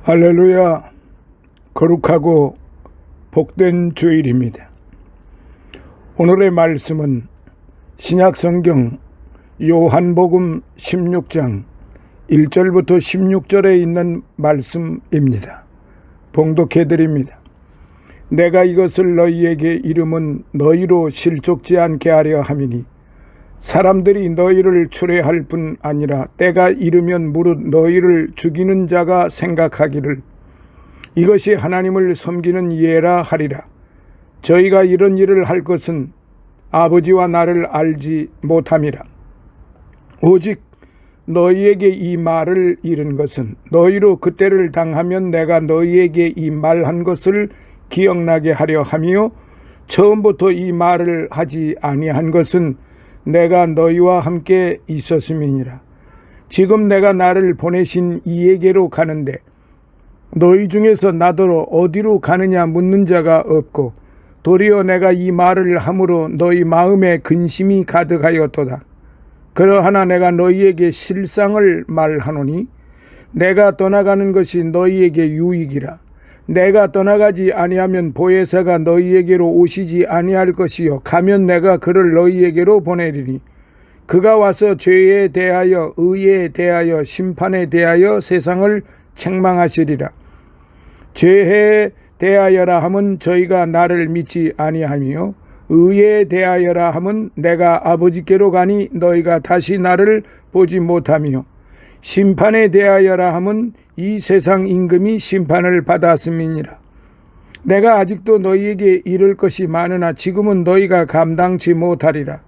할렐루야. 거룩하고 복된 주일입니다. 오늘의 말씀은 신약성경 요한복음 16장 1절부터 16절에 있는 말씀입니다. 봉독해 드립니다. 내가 이것을 너희에게 이름은 너희로 실족지 않게 하려 함이니 사람들이 너희를 추례할 뿐 아니라 때가 이르면 무릇 너희를 죽이는 자가 생각하기를 이것이 하나님을 섬기는 예라 하리라. 저희가 이런 일을 할 것은 아버지와 나를 알지 못함이라. 오직 너희에게 이 말을 이른 것은 너희로 그때를 당하면 내가 너희에게 이 말한 것을 기억나게 하려 함이요 처음부터 이 말을 하지 아니한 것은 내가 너희와 함께 있었음이니라. 지금 내가 나를 보내신 이에게로 가는데 너희 중에서 나더러 어디로 가느냐 묻는 자가 없고 도리어 내가 이 말을 함으로 너희 마음에 근심이 가득하였도다. 그러하나 내가 너희에게 실상을 말하노니 내가 떠나가는 것이 너희에게 유익이라. 내가 떠나가지 아니하면 보혜사가 너희에게로 오시지 아니할 것이요 가면 내가 그를 너희에게로 보내리니 그가 와서 죄에 대하여 의에 대하여 심판에 대하여 세상을 책망하시리라. 죄에 대하여라 함은 저희가 나를 믿지 아니하며 의에 대하여라 함은 내가 아버지께로 가니 너희가 다시 나를 보지 못하며 심판에 대하여라 함은 이 세상 임금이 심판을 받았음이니라. 내가 아직도 너희에게 이를 것이 많으나 지금은 너희가 감당치 못하리라.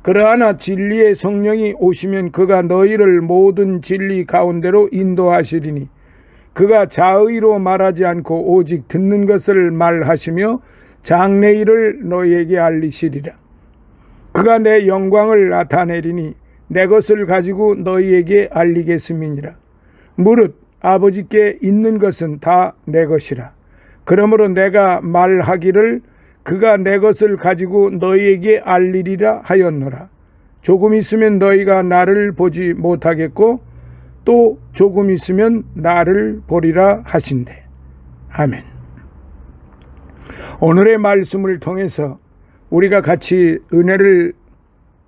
그러하나 진리의 성령이 오시면 그가 너희를 모든 진리 가운데로 인도하시리니 그가 자의로 말하지 않고 오직 듣는 것을 말하시며 장래일을 너희에게 알리시리라. 그가 내 영광을 나타내리니 내 것을 가지고 너희에게 알리겠음이니라. 무릇 아버지께 있는 것은 다 내 것이라. 그러므로 내가 말하기를 그가 내 것을 가지고 너희에게 알리리라 하였노라. 조금 있으면 너희가 나를 보지 못하겠고 또 조금 있으면 나를 보리라 하신대. 아멘. 오늘의 말씀을 통해서 우리가 같이 은혜를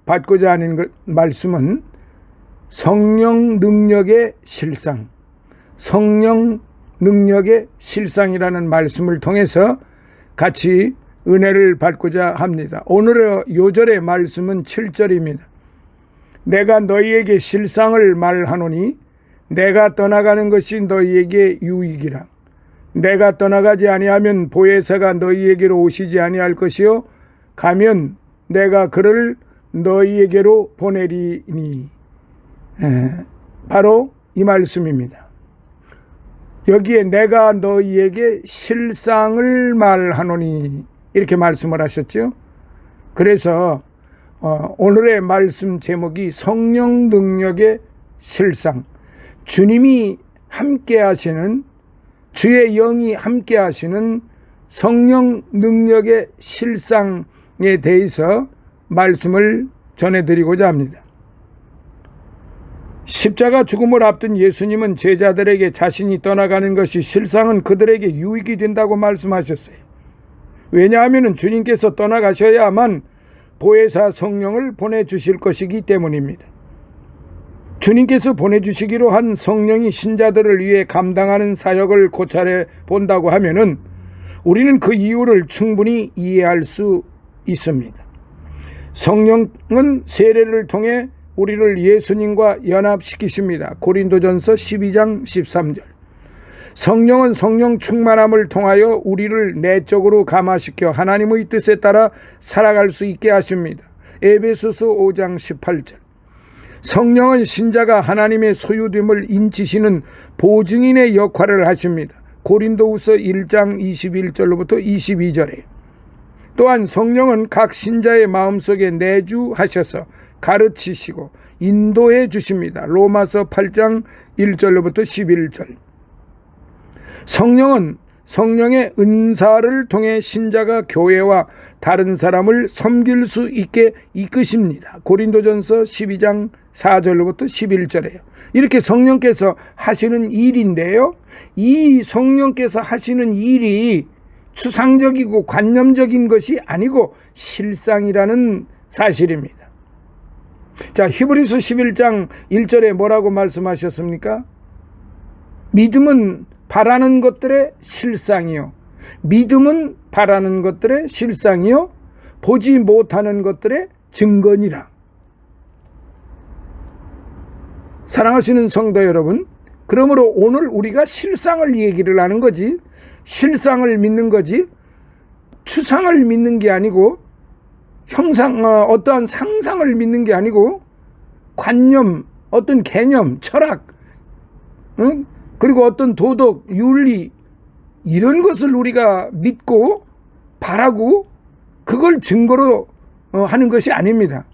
받고자 하는 말씀은 성령 능력의 실상, 성령 능력의 실상이라는 말씀을 통해서 같이 은혜를 받고자 합니다. 오늘의 요절의 말씀은 7절입니다. 내가 너희에게 실상을 말하노니 내가 떠나가는 것이 너희에게 유익이라. 내가 떠나가지 아니하면 보혜사가 너희에게로 오시지 아니할 것이요 가면 내가 그를 너희에게로 보내리니. 바로 이 말씀입니다. 여기에 내가 너희에게 실상을 말하노니 이렇게 말씀을 하셨죠. 그래서 오늘의 말씀 제목이 성령 능력의 실상, 주님이 함께 하시는, 주의 영이 함께 하시는 성령 능력의 실상에 대해서 말씀을 전해드리고자 합니다. 십자가 죽음을 앞둔 예수님은 제자들에게 자신이 떠나가는 것이 실상은 그들에게 유익이 된다고 말씀하셨어요. 왜냐하면 주님께서 떠나가셔야만 보혜사 성령을 보내주실 것이기 때문입니다. 주님께서 보내주시기로 한 성령이 신자들을 위해 감당하는 사역을 고찰해 본다고 하면은 우리는 그 이유를 충분히 이해할 수 있습니다. 성령은 세례를 통해 우리를 예수님과 연합시키십니다. 고린도전서 12장 13절. 성령은 성령 충만함을 통하여 우리를 내적으로 감화시켜 하나님의 뜻에 따라 살아갈 수 있게 하십니다. 에베소서 5장 18절. 성령은 신자가 하나님의 소유됨을 인치시는 보증인의 역할을 하십니다. 고린도후서 1장 21절로부터 22절에. 또한 성령은 각 신자의 마음속에 내주하셔서 가르치시고 인도해 주십니다. 로마서 8장 1절로부터 11절. 성령은 성령의 은사를 통해 신자가 교회와 다른 사람을 섬길 수 있게 이끄십니다. 고린도전서 12장 4절로부터 11절에요. 이렇게 성령께서 하시는 일인데요, 이 성령께서 하시는 일이 추상적이고 관념적인 것이 아니고 실상이라는 사실입니다. 자, 히브리서 11장 1절에 뭐라고 말씀하셨습니까? 믿음은 바라는 것들의 실상이요, 믿음은 바라는 것들의 실상이요, 보지 못하는 것들의 증거니라. 사랑하시는 성도 여러분, 그러므로 오늘 우리가 실상을 얘기를 하는 거지, 실상을 믿는 거지, 추상을 믿는 게 아니고, 어떠한 상상을 믿는 게 아니고, 관념, 어떤 개념, 철학, 그리고 어떤 도덕, 윤리, 이런 것을 우리가 믿고 바라고 그걸 증거로 하는 것이 아닙니다.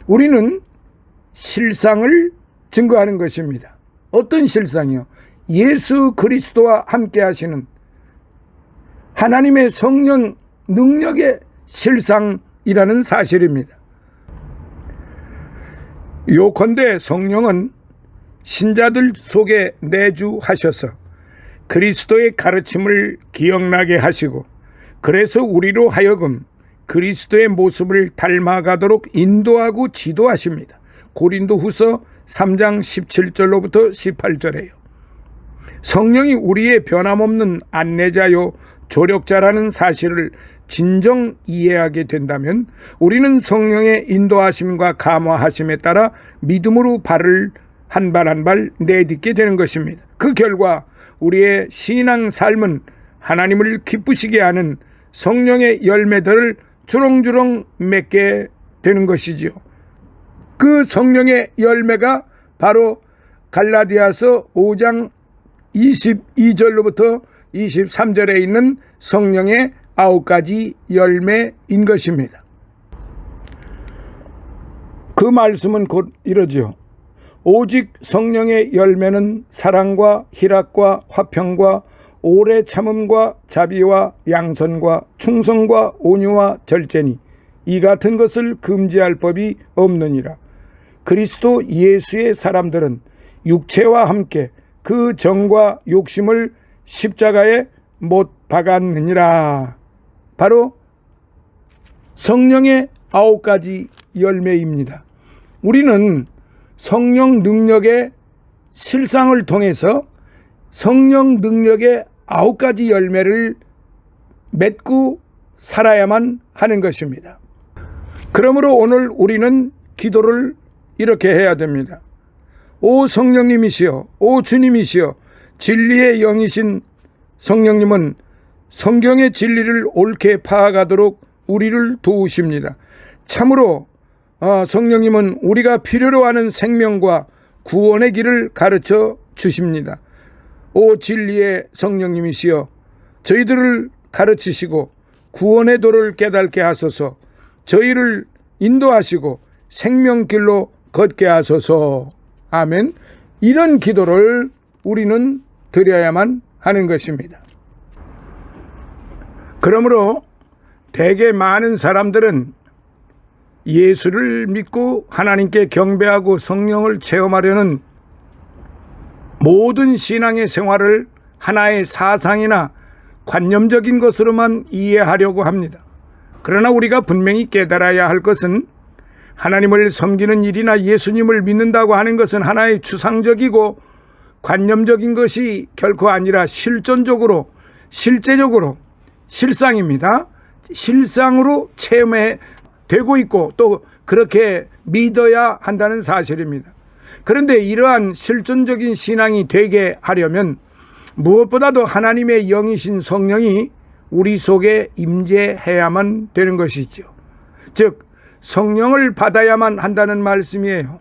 우리는 실상을 증거하는 것입니다. 어떤 실상이요? 예수 그리스도와 함께 하시는 하나님의 성령 능력의 실상이라는 사실입니다. 요컨대 성령은 신자들 속에 내주하셔서 그리스도의 가르침을 기억나게 하시고, 그래서 우리로 하여금 그리스도의 모습을 닮아가도록 인도하고 지도하십니다. 고린도후서 3장 17절로부터 18절에요. 성령이 우리의 변함없는 안내자요 조력자라는 사실을 진정 이해하게 된다면 우리는 성령의 인도하심과 감화하심에 따라 믿음으로 발을 한 발 한 발 내딛게 되는 것입니다. 그 결과 우리의 신앙 삶은 하나님을 기쁘시게 하는 성령의 열매들을 주렁주렁 맺게 되는 것이지요. 그 성령의 열매가 바로 갈라디아서 5장 22절로부터 23절에 있는 성령의 9가지 열매인 것입니다. 그 말씀은 곧 이러죠. 오직 성령의 열매는 사랑과 희락과 화평과 오래 참음과 자비와 양선과 충성과 온유와 절제니 이 같은 것을 금지할 법이 없느니라. 그리스도 예수의 사람들은 육체와 함께 그 정과 욕심을 십자가에 못 박았느니라. 바로 성령의 9가지 열매입니다. 우리는 성령 능력의 실상을 통해서 성령 능력의 9가지 열매를 맺고 살아야만 하는 것입니다. 그러므로 오늘 우리는 기도를 이렇게 해야 됩니다. 오 성령님이시여, 오 주님이시여, 진리의 영이신 성령님은 성경의 진리를 옳게 파악하도록 우리를 도우십니다. 참으로 성령님은 우리가 필요로 하는 생명과 구원의 길을 가르쳐 주십니다. 오 진리의 성령님이시여, 저희들을 가르치시고 구원의 도를 깨닫게 하소서. 저희를 인도하시고 생명길로 걷게 하소서. 아멘. 이런 기도를 우리는 드려야만 하는 것입니다. 그러므로 되게 많은 사람들은 예수를 믿고 하나님께 경배하고 성령을 체험하려는 모든 신앙의 생활을 하나의 사상이나 관념적인 것으로만 이해하려고 합니다. 그러나 우리가 분명히 깨달아야 할 것은 하나님을 섬기는 일이나 예수님을 믿는다고 하는 것은 하나의 추상적이고 관념적인 것이 결코 아니라 실존적으로, 실제적으로 실상입니다. 실상으로 체험해 되고 있고 또 그렇게 믿어야 한다는 사실입니다. 그런데 이러한 실존적인 신앙이 되게 하려면 무엇보다도 하나님의 영이신 성령이 우리 속에 임재해야만 되는 것이죠. 즉 성령을 받아야만 한다는 말씀이에요.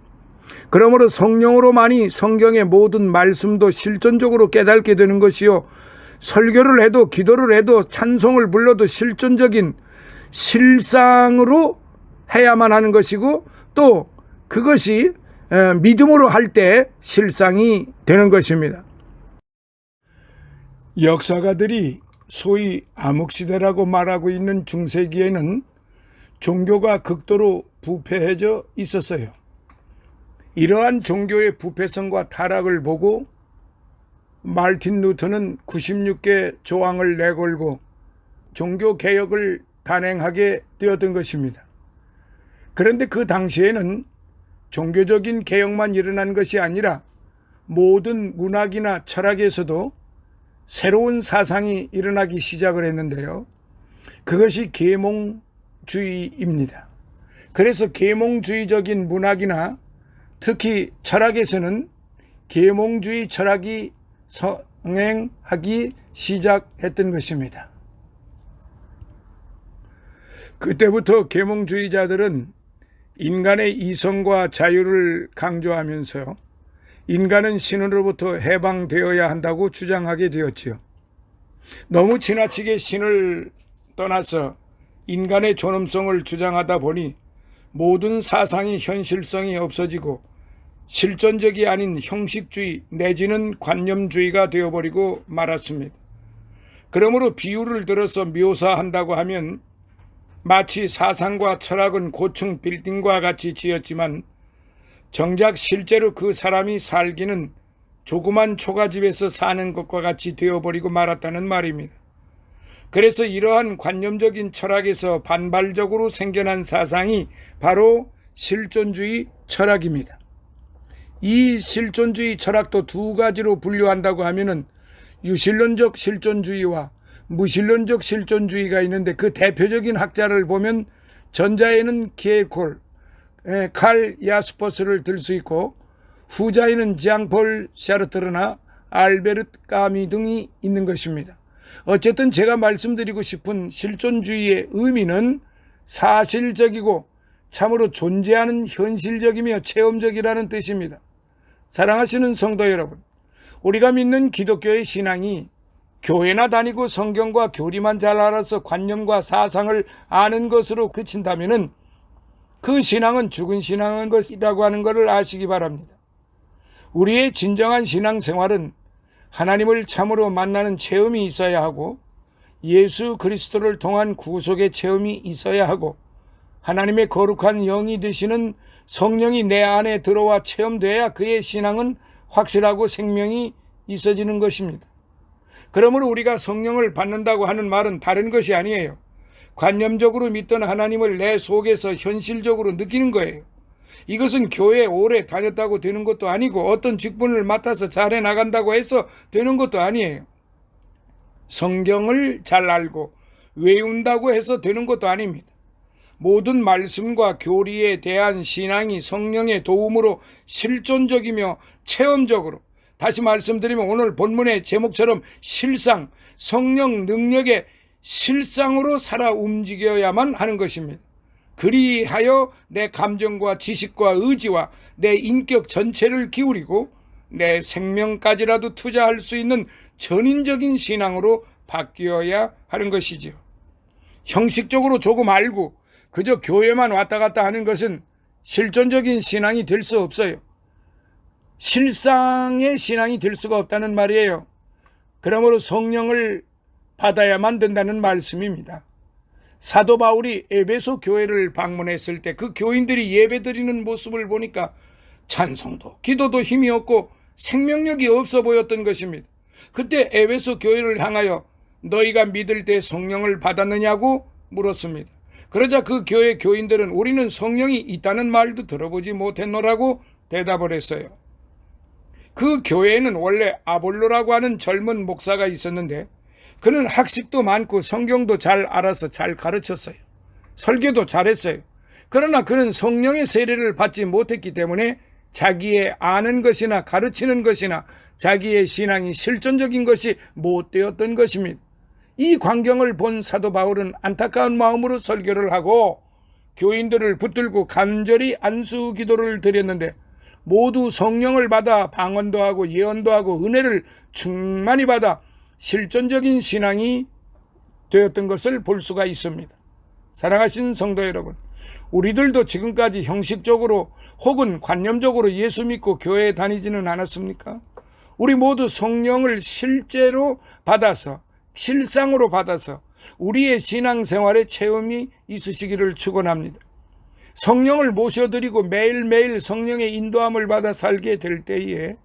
그러므로 성령으로만이 성경의 모든 말씀도 실존적으로 깨닫게 되는 것이요, 설교를 해도 기도를 해도 찬송을 불러도 실존적인 실상으로 해야만 하는 것이고, 또 그것이 믿음으로 할 때 실상이 되는 것입니다. 역사가들이 소위 암흑시대라고 말하고 있는 중세기에는 종교가 극도로 부패해져 있었어요. 이러한 종교의 부패성과 타락을 보고 마르틴 루터는 96개 조항을 내걸고 종교 개혁을 단행하게 되었던 것입니다. 그런데 그 당시에는 종교적인 개혁만 일어난 것이 아니라 모든 문학이나 철학에서도 새로운 사상이 일어나기 시작을 했는데요. 그것이 계몽주의입니다. 그래서 계몽주의적인 문학이나 특히 철학에서는 계몽주의 철학이 성행하기 시작했던 것입니다. 그때부터 계몽주의자들은 인간의 이성과 자유를 강조하면서 인간은 신으로부터 해방되어야 한다고 주장하게 되었지요. 너무 지나치게 신을 떠나서 인간의 존엄성을 주장하다 보니 모든 사상이 현실성이 없어지고 실존적이 아닌 형식주의 내지는 관념주의가 되어버리고 말았습니다. 그러므로 비유를 들어서 묘사한다고 하면 마치 사상과 철학은 고층 빌딩과 같이 지었지만 정작 실제로 그 사람이 살기는 조그만 초가집에서 사는 것과 같이 되어버리고 말았다는 말입니다. 그래서 이러한 관념적인 철학에서 반발적으로 생겨난 사상이 바로 실존주의 철학입니다. 이 실존주의 철학도 두 가지로 분류한다고 하면은 유실론적 실존주의와 무실론적 실존주의가 있는데 그 대표적인 학자를 보면 전자에는 기에콜, 칼 야스퍼스를 들 수 있고 후자에는 장폴 샤르트르나 알베르트 까미 등이 있는 것입니다. 어쨌든 제가 말씀드리고 싶은 실존주의의 의미는 사실적이고 참으로 존재하는 현실적이며 체험적이라는 뜻입니다. 사랑하시는 성도 여러분, 우리가 믿는 기독교의 신앙이 교회나 다니고 성경과 교리만 잘 알아서 관념과 사상을 아는 것으로 그친다면은 그 신앙은 죽은 신앙인 것이라고 하는 것을 아시기 바랍니다. 우리의 진정한 신앙생활은 하나님을 참으로 만나는 체험이 있어야 하고 예수 그리스도를 통한 구속의 체험이 있어야 하고 하나님의 거룩한 영이 되시는 성령이 내 안에 들어와 체험돼야 그의 신앙은 확실하고 생명이 있어지는 것입니다. 그러므로 우리가 성령을 받는다고 하는 말은 다른 것이 아니에요. 관념적으로 믿던 하나님을 내 속에서 현실적으로 느끼는 거예요. 이것은 교회에 오래 다녔다고 되는 것도 아니고 어떤 직분을 맡아서 잘해 나간다고 해서 되는 것도 아니에요. 성경을 잘 알고 외운다고 해서 되는 것도 아닙니다. 모든 말씀과 교리에 대한 신앙이 성령의 도움으로 실존적이며 체험적으로, 다시 말씀드리면 오늘 본문의 제목처럼 실상, 성령 능력의 실상으로 살아 움직여야만 하는 것입니다. 그리하여 내 감정과 지식과 의지와 내 인격 전체를 기울이고 내 생명까지라도 투자할 수 있는 전인적인 신앙으로 바뀌어야 하는 것이지요. 형식적으로 조금 알고 그저 교회만 왔다 갔다 하는 것은 실존적인 신앙이 될 수 없어요. 실상의 신앙이 될 수가 없다는 말이에요. 그러므로 성령을 받아야만 된다는 말씀입니다. 사도 바울이 에베소 교회를 방문했을 때 그 교인들이 예배드리는 모습을 보니까 찬송도 기도도 힘이 없고 생명력이 없어 보였던 것입니다. 그때 에베소 교회를 향하여 너희가 믿을 때 성령을 받았느냐고 물었습니다. 그러자 그 교회 교인들은 우리는 성령이 있다는 말도 들어보지 못했노라고 대답을 했어요. 그 교회에는 원래 아볼로라고 하는 젊은 목사가 있었는데 그는 학식도 많고 성경도 잘 알아서 잘 가르쳤어요. 설교도 잘했어요. 그러나 그는 성령의 세례를 받지 못했기 때문에 자기의 아는 것이나 가르치는 것이나 자기의 신앙이 실존적인 것이 못 되었던 것입니다. 이 광경을 본 사도 바울은 안타까운 마음으로 설교를 하고 교인들을 붙들고 간절히 안수 기도를 드렸는데 모두 성령을 받아 방언도 하고 예언도 하고 은혜를 충만히 받아 실존적인 신앙이 되었던 것을 볼 수가 있습니다. 사랑하신 성도 여러분, 우리들도 지금까지 형식적으로 혹은 관념적으로 예수 믿고 교회에 다니지는 않았습니까? 우리 모두 성령을 실제로 받아서, 실상으로 받아서 우리의 신앙생활에 체험이 있으시기를 축원합니다. 성령을 모셔드리고 매일매일 성령의 인도함을 받아 살게 될 때에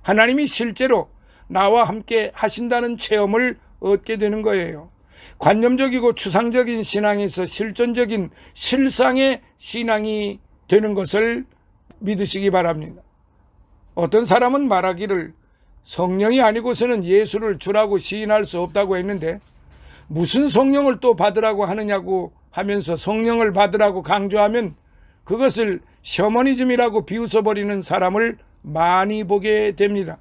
하나님이 실제로 나와 함께 하신다는 체험을 얻게 되는 거예요. 관념적이고 추상적인 신앙에서 실존적인 실상의 신앙이 되는 것을 믿으시기 바랍니다. 어떤 사람은 말하기를 성령이 아니고서는 예수를 주라고 시인할 수 없다고 했는데 무슨 성령을 또 받으라고 하느냐고 하면서 성령을 받으라고 강조하면 그것을 셔머니즘이라고 비웃어버리는 사람을 많이 보게 됩니다.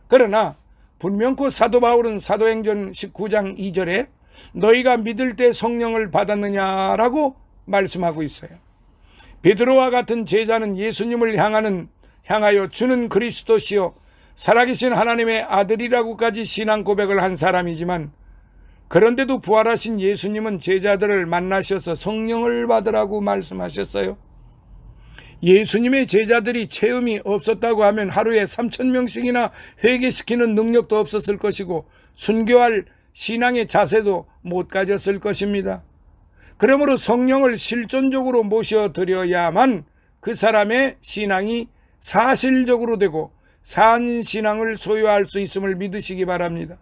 그러나 분명코 사도 바울은 사도행전 19장 2절에 너희가 믿을 때 성령을 받았느냐라고 말씀하고 있어요. 베드로와 같은 제자는 예수님을 향하여 주는 그리스도시요 살아계신 하나님의 아들이라고까지 신앙 고백을 한 사람이지만, 그런데도 부활하신 예수님은 제자들을 만나셔서 성령을 받으라고 말씀하셨어요. 예수님의 제자들이 체험이 없었다고 하면 하루에 3,000명씩이나 회개시키는 능력도 없었을 것이고 순교할 신앙의 자세도 못 가졌을 것입니다. 그러므로 성령을 실존적으로 모셔드려야만 그 사람의 신앙이 사실적으로 되고 산 신앙을 소유할 수 있음을 믿으시기 바랍니다.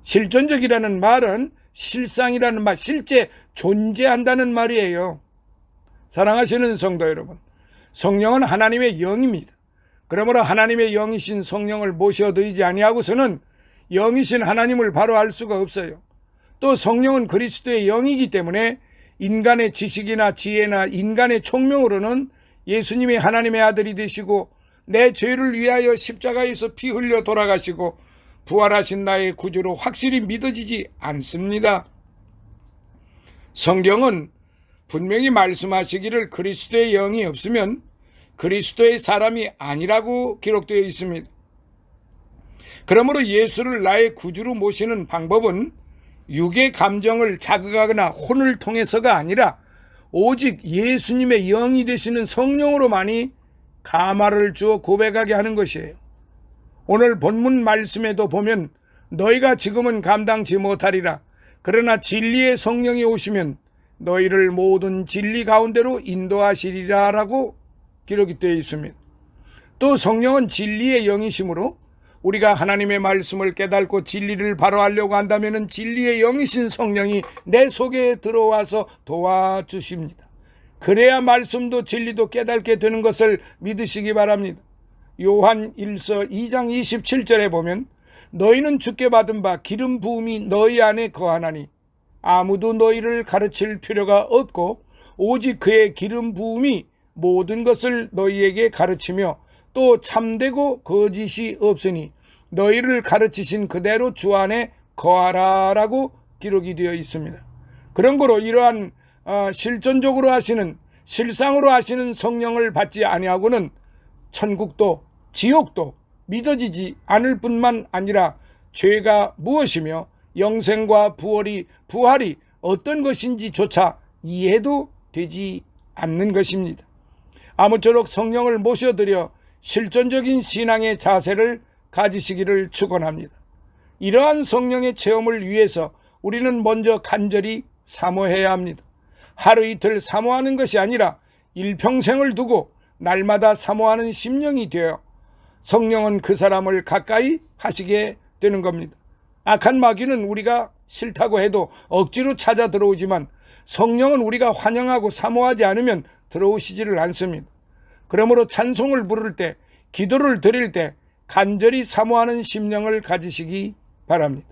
실존적이라는 말은 실상이라는 말, 실제 존재한다는 말이에요. 사랑하시는 성도 여러분, 성령은 하나님의 영입니다. 그러므로 하나님의 영이신 성령을 모셔드리지 아니하고서는 영이신 하나님을 바로 알 수가 없어요. 또 성령은 그리스도의 영이기 때문에 인간의 지식이나 지혜나 인간의 총명으로는 예수님이 하나님의 아들이 되시고 내 죄를 위하여 십자가에서 피 흘려 돌아가시고 부활하신 나의 구주로 확실히 믿어지지 않습니다. 성경은 분명히 말씀하시기를 그리스도의 영이 없으면 그리스도의 사람이 아니라고 기록되어 있습니다. 그러므로 예수를 나의 구주로 모시는 방법은 육의 감정을 자극하거나 혼을 통해서가 아니라 오직 예수님의 영이 되시는 성령으로만이 가마를 주어 고백하게 하는 것이에요. 오늘 본문 말씀에도 보면 너희가 지금은 감당치 못하리라. 그러나 진리의 성령이 오시면 너희를 모든 진리 가운데로 인도하시리라 라고 기록이 되어 있습니다. 또 성령은 진리의 영이시므로 우리가 하나님의 말씀을 깨닫고 진리를 바로 하려고 한다면 진리의 영이신 성령이 내 속에 들어와서 도와주십니다. 그래야 말씀도 진리도 깨닫게 되는 것을 믿으시기 바랍니다. 요한 1서 2장 27절에 보면 너희는 주께 받은 바 기름 부음이 너희 안에 거하나니 아무도 너희를 가르칠 필요가 없고 오직 그의 기름 부음이 모든 것을 너희에게 가르치며 또 참되고 거짓이 없으니 너희를 가르치신 그대로 주 안에 거하라 라고 기록이 되어 있습니다. 그런 거로 이러한 실존적으로 하시는 실상으로 하시는 성령을 받지 아니하고는 천국도 지옥도 믿어지지 않을 뿐만 아니라 죄가 무엇이며 영생과 부활이 어떤 것인지조차 이해도 되지 않는 것입니다. 아무쪼록 성령을 모셔드려 실존적인 신앙의 자세를 가지시기를 축원합니다. 이러한 성령의 체험을 위해서 우리는 먼저 간절히 사모해야 합니다. 하루 이틀 사모하는 것이 아니라 일평생을 두고 날마다 사모하는 심령이 되어 성령은 그 사람을 가까이 하시게 되는 겁니다. 악한 마귀는 우리가 싫다고 해도 억지로 찾아 들어오지만 성령은 우리가 환영하고 사모하지 않으면 들어오시지를 않습니다. 그러므로 찬송을 부를 때, 기도를 드릴 때 간절히 사모하는 심령을 가지시기 바랍니다.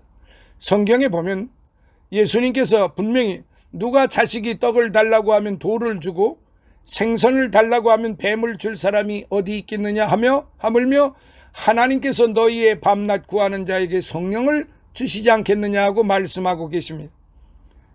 성경에 보면 예수님께서 분명히 누가 자식이 떡을 달라고 하면 돌을 주고 생선을 달라고 하면 뱀을 줄 사람이 어디 있겠느냐 하물며 하나님께서 너희의 밤낮 구하는 자에게 성령을 주시지 않겠느냐 하고 말씀하고 계십니다.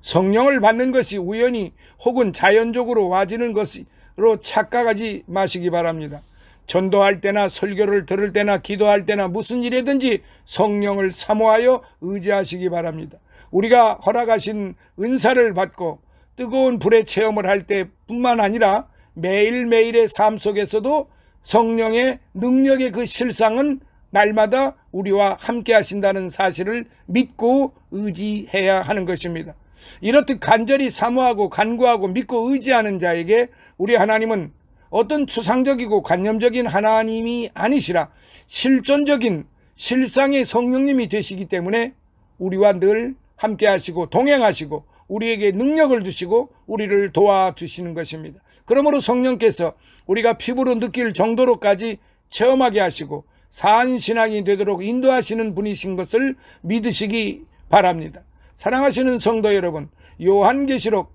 성령을 받는 것이 우연히 혹은 자연적으로 와지는 것으로 착각하지 마시기 바랍니다. 전도할 때나 설교를 들을 때나 기도할 때나 무슨 일이든지 성령을 사모하여 의지하시기 바랍니다. 우리가 허락하신 은사를 받고 뜨거운 불의 체험을 할 때뿐만 아니라 매일매일의 삶 속에서도 성령의 능력의 그 실상은 날마다 우리와 함께 하신다는 사실을 믿고 의지해야 하는 것입니다. 이렇듯 간절히 사모하고 간구하고 믿고 의지하는 자에게 우리 하나님은 어떤 추상적이고 관념적인 하나님이 아니시라 실존적인 실상의 성령님이 되시기 때문에 우리와 늘 함께 하시고 동행하시고 우리에게 능력을 주시고 우리를 도와주시는 것입니다. 그러므로 성령께서 우리가 피부로 느낄 정도로까지 체험하게 하시고 사한 신앙이 되도록 인도하시는 분이신 것을 믿으시기 바랍니다. 사랑하시는 성도 여러분, 요한계시록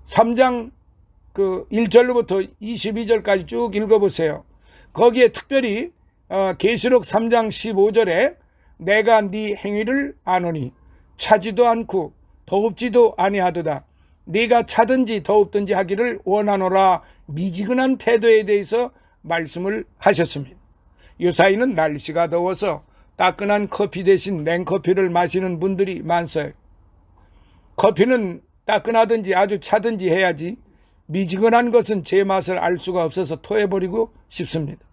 3장 1절로부터 22절까지 쭉 읽어보세요. 거기에 특별히 계시록 3장 15절에 내가 네 행위를 아노니 차지도 않고 더웁지도 아니하도다. 네가 차든지 더웁든지 하기를 원하노라 미지근한 태도에 대해서 말씀을 하셨습니다. 요사이는 날씨가 더워서 따끈한 커피 대신 냉커피를 마시는 분들이 많아요. 커피는 따끈하든지 아주 차든지 해야지 미지근한 것은 제 맛을 알 수가 없어서 토해버리고 싶습니다.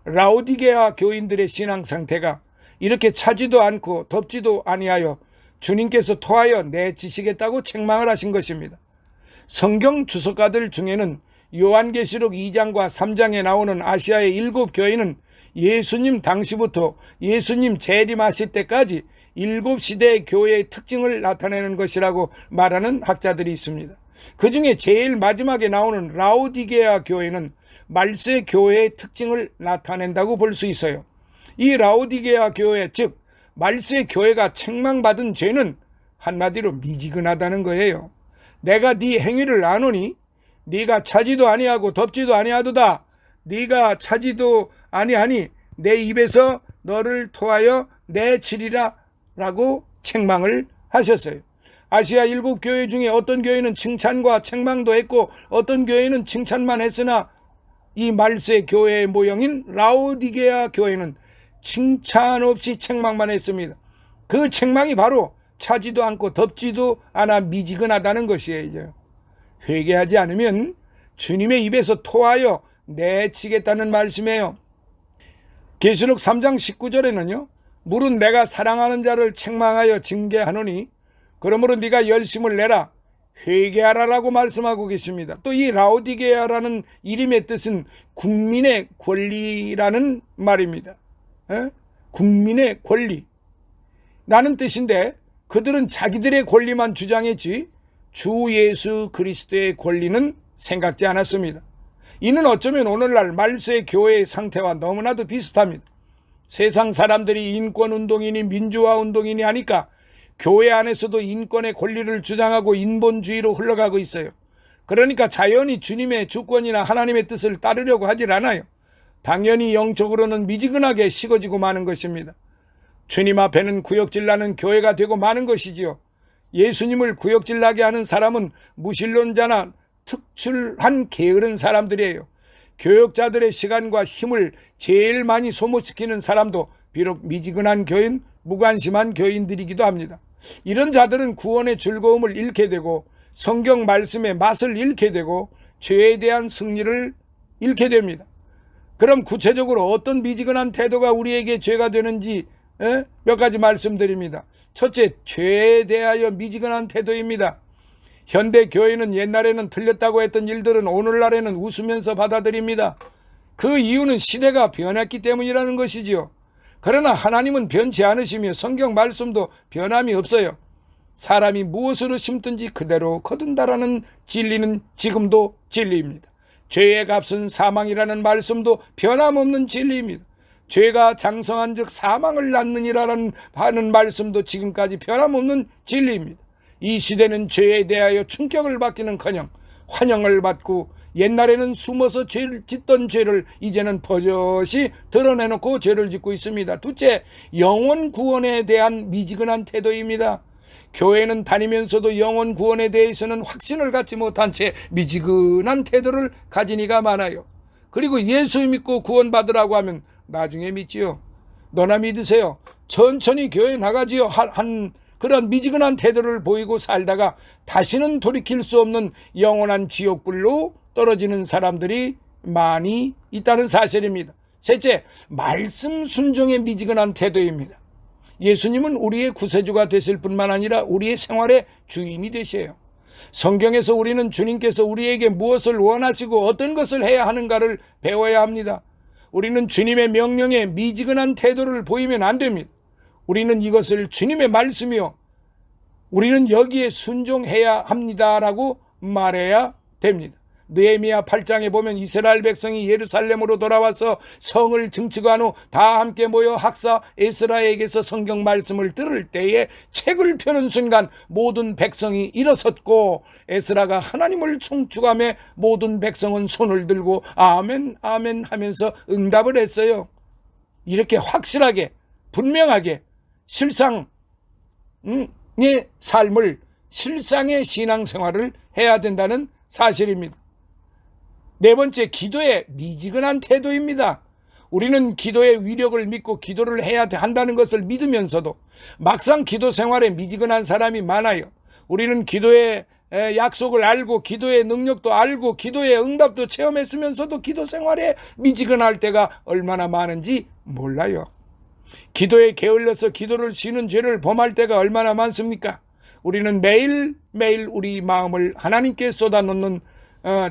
라오디게아 교인들의 신앙 상태가 이렇게 차지도 않고 덥지도 아니하여 주님께서 토하여 내치시겠다고 책망을 하신 것입니다. 성경 주석가들 중에는 요한계시록 2장과 3장에 나오는 아시아의 7교회는 예수님 당시부터 예수님 재림하실 때까지 7시대의 교회의 특징을 나타내는 것이라고 말하는 학자들이 있습니다. 그 중에 제일 마지막에 나오는 라오디게아 교회는 말세 교회의 특징을 나타낸다고 볼 수 있어요. 이 라오디게아 교회, 즉 말세 교회가 책망받은 죄는 한마디로 미지근하다는 거예요. 내가 네 행위를 아노니 네가 차지도 아니하고 덥지도 아니하도다. 네가 차지도 아니하니 내 입에서 너를 토하여 내치리라 라고 책망을 하셨어요. 아시아 7교회 중에 어떤 교회는 칭찬과 책망도 했고 어떤 교회는 칭찬만 했으나 이 말세 교회의 모형인 라오디게아 교회는 칭찬 없이 책망만 했습니다. 그 책망이 바로 차지도 않고 덥지도 않아 미지근하다는 것이에요. 회개하지 않으면 주님의 입에서 토하여 내치겠다는 말씀이에요. 계시록 3장 19절에는요. 물은 내가 사랑하는 자를 책망하여 징계하노니 그러므로 네가 열심을 내라 회개하라라고 말씀하고 계십니다. 또 이 라오디게아라는 이름의 뜻은 국민의 권리라는 말입니다. 국민의 권리 라는 뜻인데 그들은 자기들의 권리만 주장했지 주 예수 그리스도의 권리는 생각지 않았습니다. 이는 어쩌면 오늘날 말세 교회의 상태와 너무나도 비슷합니다. 세상 사람들이 인권운동이니 민주화운동이니 하니까 교회 안에서도 인권의 권리를 주장하고 인본주의로 흘러가고 있어요. 그러니까 자연히 주님의 주권이나 하나님의 뜻을 따르려고 하질 않아요. 당연히 영적으로는 미지근하게 식어지고 마는 것입니다. 주님 앞에는 구역질나는 교회가 되고 마는 것이지요. 예수님을 구역질나게 하는 사람은 무신론자나 특출한 게으른 사람들이에요. 교역자들의 시간과 힘을 제일 많이 소모시키는 사람도 비록 미지근한 교인, 무관심한 교인들이기도 합니다. 이런 자들은 구원의 즐거움을 잃게 되고 성경 말씀의 맛을 잃게 되고 죄에 대한 승리를 잃게 됩니다. 그럼 구체적으로 어떤 미지근한 태도가 우리에게 죄가 되는지 몇 가지 말씀드립니다. 첫째, 죄에 대하여 미지근한 태도입니다. 현대 교회는 옛날에는 틀렸다고 했던 일들은 오늘날에는 웃으면서 받아들입니다. 그 이유는 시대가 변했기 때문이라는 것이지요. 그러나 하나님은 변치 않으시며 성경 말씀도 변함이 없어요. 사람이 무엇으로 심든지 그대로 거둔다라는 진리는 지금도 진리입니다. 죄의 값은 사망이라는 말씀도 변함없는 진리입니다. 죄가 장성한 즉 사망을 낳느니라는 하는 말씀도 지금까지 변함없는 진리입니다. 이 시대는 죄에 대하여 충격을 받기는커녕 환영을 받고 옛날에는 숨어서 죄를 짓던 죄를 이제는 버젓이 드러내놓고 죄를 짓고 있습니다. 둘째, 영혼 구원에 대한 미지근한 태도입니다. 교회는 다니면서도 영혼 구원에 대해서는 확신을 갖지 못한 채 미지근한 태도를 가진 이가 많아요. 그리고 예수 믿고 구원받으라고 하면 나중에 믿지요. 너나 믿으세요. 천천히 교회 나가지요. 한 그런 미지근한 태도를 보이고 살다가 다시는 돌이킬 수 없는 영원한 지옥불로 떨어지는 사람들이 많이 있다는 사실입니다. 셋째, 말씀 순종에 미지근한 태도입니다. 예수님은 우리의 구세주가 되실 뿐만 아니라 우리의 생활의 주인이 되셔요. 성경에서 우리는 주님께서 우리에게 무엇을 원하시고 어떤 것을 해야 하는가를 배워야 합니다. 우리는 주님의 명령에 미지근한 태도를 보이면 안 됩니다. 우리는 이것을 주님의 말씀이요, 우리는 여기에 순종해야 합니다라고 말해야 됩니다. 느헤미야 8장에 보면 이스라엘 백성이 예루살렘으로 돌아와서 성을 증축한 후 다 함께 모여 학사 에스라에게서 성경 말씀을 들을 때에 책을 펴는 순간 모든 백성이 일어섰고, 에스라가 하나님을 총축하며 모든 백성은 손을 들고 아멘 아멘 하면서 응답을 했어요. 이렇게 확실하게 분명하게 실상의 삶을, 실상의 신앙생활을 해야 된다는 사실입니다. 네 번째, 기도의 미지근한 태도입니다. 우리는 기도의 위력을 믿고 기도를 해야 한다는 것을 믿으면서도 막상 기도 생활에 미지근한 사람이 많아요. 우리는 기도의 약속을 알고 기도의 능력도 알고 기도의 응답도 체험했으면서도 기도 생활에 미지근할 때가 얼마나 많은지 몰라요. 기도에 게을러서 기도를 쉬는 죄를 범할 때가 얼마나 많습니까? 우리는 매일매일 우리 마음을 하나님께 쏟아놓는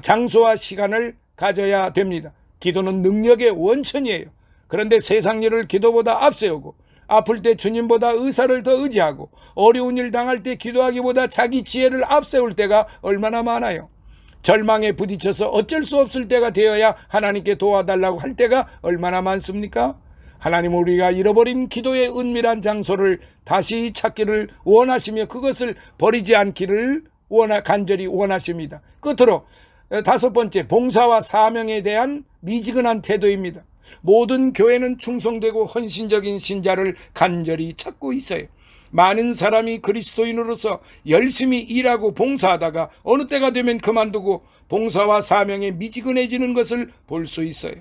장소와 시간을 가져야 됩니다. 기도는 능력의 원천이에요. 그런데 세상 일을 기도보다 앞세우고, 아플 때 주님보다 의사를 더 의지하고, 어려운 일 당할 때 기도하기보다 자기 지혜를 앞세울 때가 얼마나 많아요. 절망에 부딪혀서 어쩔 수 없을 때가 되어야 하나님께 도와달라고 할 때가 얼마나 많습니까? 하나님은 우리가 잃어버린 기도의 은밀한 장소를 다시 찾기를 원하시며 그것을 버리지 않기를 간절히 원하십니다. 끝으로 다섯 번째, 봉사와 사명에 대한 미지근한 태도입니다. 모든 교회는 충성되고 헌신적인 신자를 간절히 찾고 있어요. 많은 사람이 그리스도인으로서 열심히 일하고 봉사하다가 어느 때가 되면 그만두고 봉사와 사명에 미지근해지는 것을 볼 수 있어요.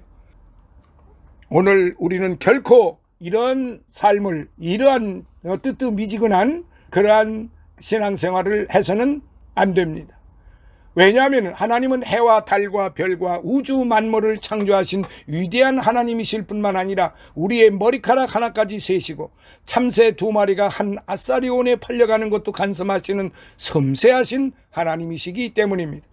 오늘 우리는 결코 이런 삶을, 이러한 뜨뜻미지근한 그러한 신앙생활을 해서는 안 됩니다. 왜냐하면 하나님은 해와 달과 별과 우주 만물을 창조하신 위대한 하나님이실 뿐만 아니라 우리의 머리카락 하나까지 세시고 참새 2마리가 한 아사리온에 팔려가는 것도 간섭하시는 섬세하신 하나님이시기 때문입니다.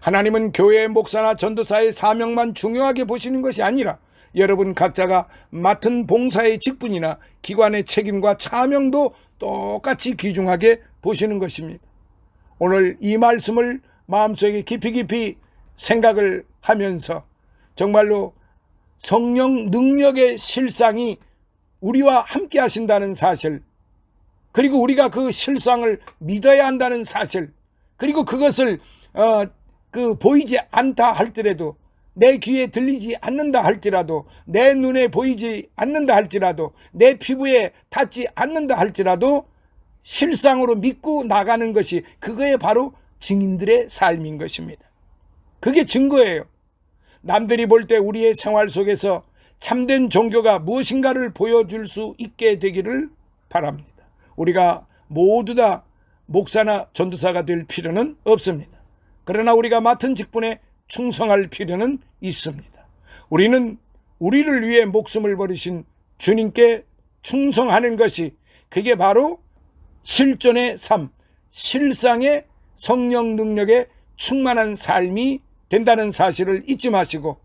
하나님은 교회의 목사나 전도사의 사명만 중요하게 보시는 것이 아니라 여러분 각자가 맡은 봉사의 직분이나 기관의 책임과 사명도 똑같이 귀중하게 보시는 것입니다. 오늘 이 말씀을 마음속에 깊이 생각을 하면서 정말로 성령 능력의 실상이 우리와 함께 하신다는 사실, 그리고 우리가 그 실상을 믿어야 한다는 사실, 그리고 그것을 보이지 않다 할지라도, 내 귀에 들리지 않는다 할지라도, 내 눈에 보이지 않는다 할지라도, 내 피부에 닿지 않는다 할지라도 실상으로 믿고 나가는 것이, 그거에 바로 증인들의 삶인 것입니다. 그게 증거예요. 남들이 볼 때 우리의 생활 속에서 참된 종교가 무엇인가를 보여줄 수 있게 되기를 바랍니다. 우리가 모두 다 목사나 전도사가 될 필요는 없습니다. 그러나 우리가 맡은 직분에 충성할 필요는 있습니다. 우리는 우리를 위해 목숨을 버리신 주님께 충성하는 것이, 그게 바로 실존의 삶, 실상의 성령 능력에 충만한 삶이 된다는 사실을 잊지 마시고,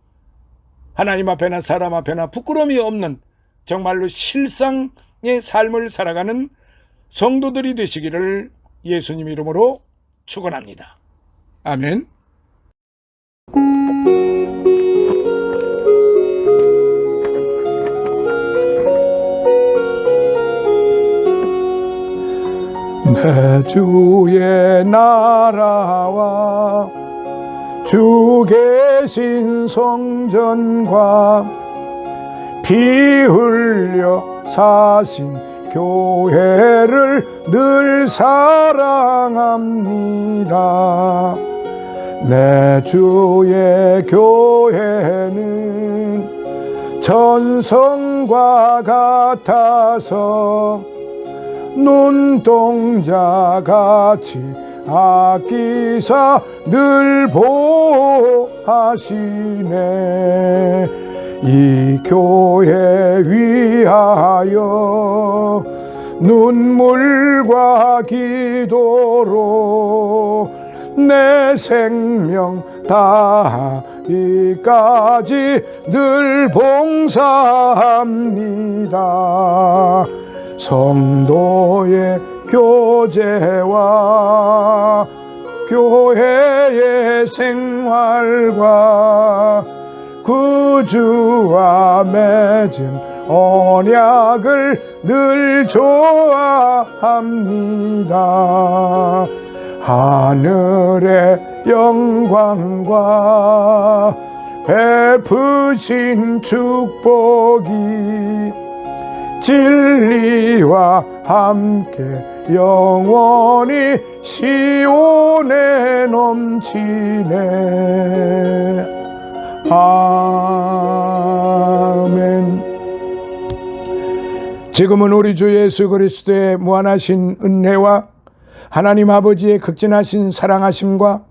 하나님 앞에나 사람 앞에나 부끄러움이 없는 정말로 실상의 삶을 살아가는 성도들이 되시기를 예수님 이름으로 축원합니다. 아멘. 내 주의 나라와 주 계신 성전과 피 흘려 사신 교회를 늘 사랑합니다. 내 주의 교회는 전성과 같아서 눈동자같이 아끼사 늘 보호하시네. 이 교회 위하여 눈물과 기도로 내 생명 다하기까지 늘 봉사합니다. 성도의 교제와 교회의 생활과 구주와 맺은 언약을 늘 좋아합니다. 하늘의 영광과 베푸신 축복이 진리와 함께 영원히 시온에 넘치네. 아멘. 지금은 우리 주 예수 그리스도의 무한하신 은혜와 하나님 아버지의 극진하신 사랑하심과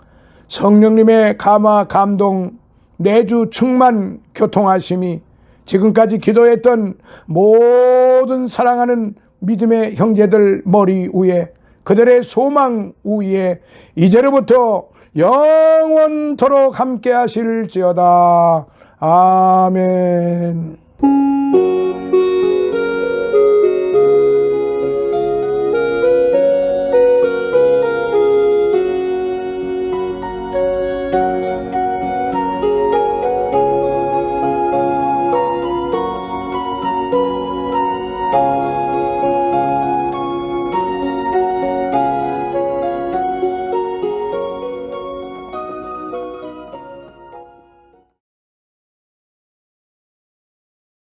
성령님의 감화 감동 내주 충만 교통하심이 지금까지 기도했던 모든 사랑하는 믿음의 형제들 머리 위에, 그들의 소망 위에 이제로부터 영원토록 함께 하실지어다. 아멘.